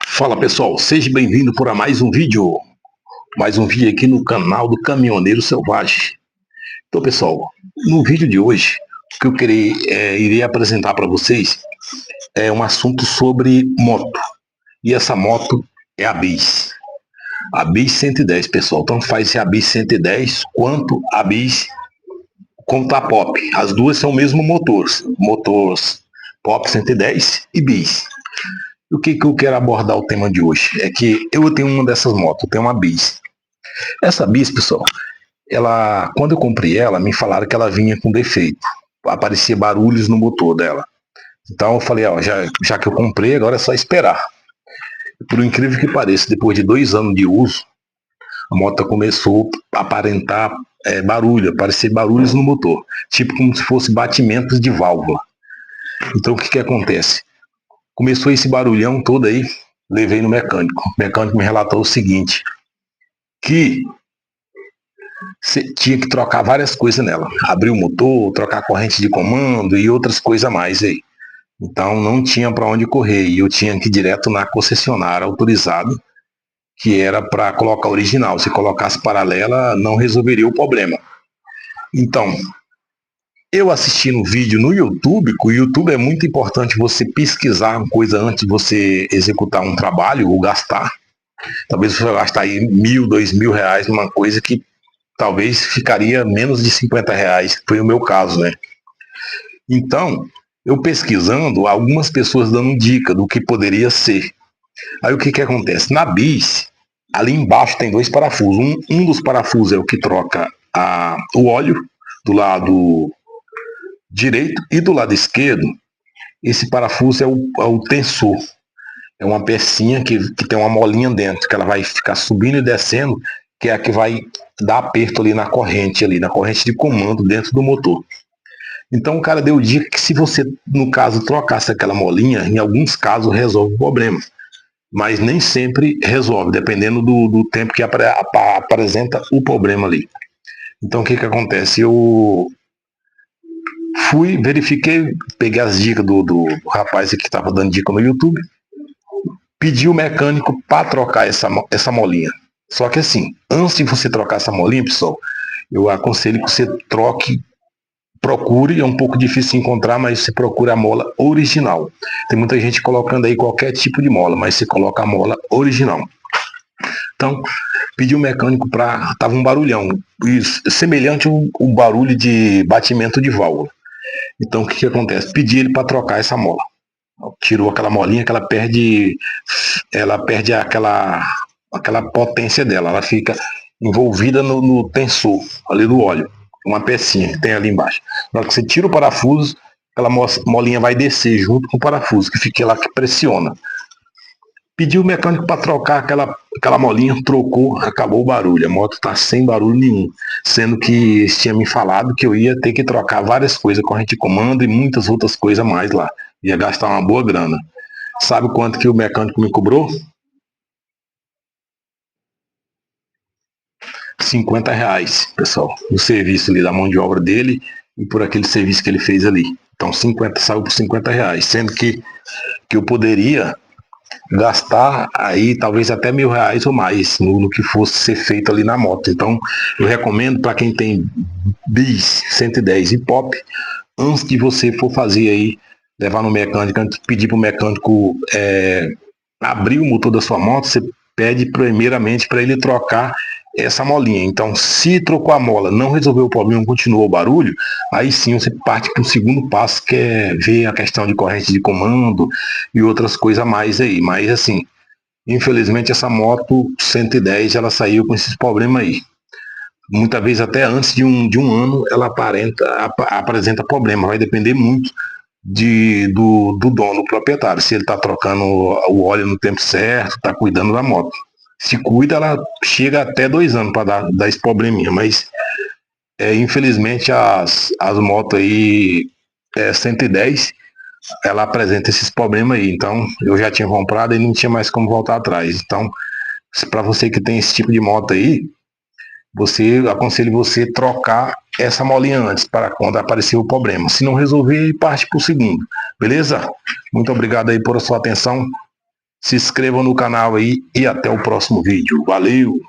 Fala pessoal, seja bem-vindo para mais um vídeo aqui no canal do Caminhoneiro Selvagem. Então pessoal, no vídeo de hoje, o que eu irei apresentar para vocês é um assunto sobre moto, e essa moto é a Bis 110 pessoal, tanto faz se é a Bis 110 quanto a Bis quanto a Pop, as duas são o mesmo motor Pop 110 e Bis. O que eu quero abordar o tema de hoje? É que eu tenho uma dessas motos, eu tenho uma Bis. Essa Bis, pessoal, quando eu comprei ela, me falaram que ela vinha com defeito. Aparecia barulhos no motor dela. Então eu falei, ó, já que eu comprei, agora é só esperar. Por incrível que pareça, depois de 2 anos de uso, a moto começou a aparentar aparecer barulhos no motor, tipo como se fosse batimentos de válvula. Então o que acontece? Começou esse barulhão todo aí, levei no mecânico. O mecânico me relatou o seguinte, que você tinha que trocar várias coisas nela. Abrir o motor, trocar a corrente de comando e outras coisas a mais aí. Então não tinha para onde correr e eu tinha que ir direto na concessionária autorizada, que era para colocar original. Se colocasse paralela, não resolveria o problema. Então, eu assisti no vídeo no YouTube, que o YouTube é muito importante você pesquisar uma coisa antes de você executar um trabalho ou gastar. Talvez você vai gastar aí 1.000, 2.000 reais numa coisa que talvez ficaria menos de 50 reais, que foi o meu caso, né? Então, eu pesquisando, algumas pessoas dando dica do que poderia ser. Aí o que acontece? Na bis, ali embaixo tem dois parafusos. Um dos parafusos é o que troca o óleo do lado direito e do lado esquerdo. Esse parafuso é o tensor. É uma pecinha que tem uma molinha dentro, que ela vai ficar subindo e descendo, que é a que vai dar aperto ali na corrente de comando dentro do motor. Então o cara deu dica que se você, no caso, trocasse aquela molinha, em alguns casos resolve o problema. Mas nem sempre resolve, dependendo do tempo que apresenta o problema ali. Então o que acontece? Eu fui, verifiquei, peguei as dicas do rapaz que estava dando dica no YouTube, pedi o mecânico para trocar essa molinha. Só que assim, antes de você trocar essa molinha, pessoal, eu aconselho que você procure, é um pouco difícil encontrar, mas você procura a mola original. Tem muita gente colocando aí qualquer tipo de mola, mas você coloca a mola original. Então, pedi o mecânico para... Tava um barulhão, semelhante ao barulho de batimento de válvula. Então, o que acontece? Pedi ele para trocar essa mola. Tirou aquela molinha que ela perde aquela potência dela, ela fica envolvida no tensor ali do óleo, uma pecinha que tem ali embaixo. Na hora que você tira o parafuso, aquela molinha vai descer junto com o parafuso, que fica lá que pressiona. Pedi o mecânico para trocar aquela molinha, trocou, acabou o barulho. A moto está sem barulho nenhum. Sendo que eles tinham me falado que eu ia ter que trocar várias coisas, corrente de comando e muitas outras coisas mais lá. Ia gastar uma boa grana. Sabe quanto que o mecânico me cobrou? 50 reais, pessoal. O serviço ali da mão de obra dele e por aquele serviço que ele fez ali. Então 50 saiu por 50 reais. Sendo que eu poderia gastar aí talvez até 1.000 reais ou mais no que fosse ser feito ali na moto. Então eu recomendo para quem tem bis 110 e pop, antes de você for fazer aí, levar no mecânico, antes de pedir para o mecânico abrir o motor da sua moto, você pede primeiramente para ele trocar essa molinha. Então, se trocou a mola, não resolveu o problema, continuou o barulho, aí sim você parte para o segundo passo, que é ver a questão de corrente de comando e outras coisas a mais aí. Mas assim, infelizmente essa moto 110 ela saiu com esses problemas aí. Muitas vezes até antes de um ano ela apresenta problema, vai depender muito do dono, proprietário, se ele está trocando o óleo no tempo certo, está cuidando da moto. Se cuida, ela chega até 2 anos para dar esse probleminha, mas infelizmente as motos aí 110, ela apresenta esses problemas aí. Então eu já tinha comprado e não tinha mais como voltar atrás. Então, para você que tem esse tipo de moto aí, aconselho você trocar essa molinha antes, para quando aparecer o problema. Se não resolver, parte para o segundo. Beleza? Muito obrigado aí por sua atenção. Se inscrevam no canal aí e até o próximo vídeo. Valeu!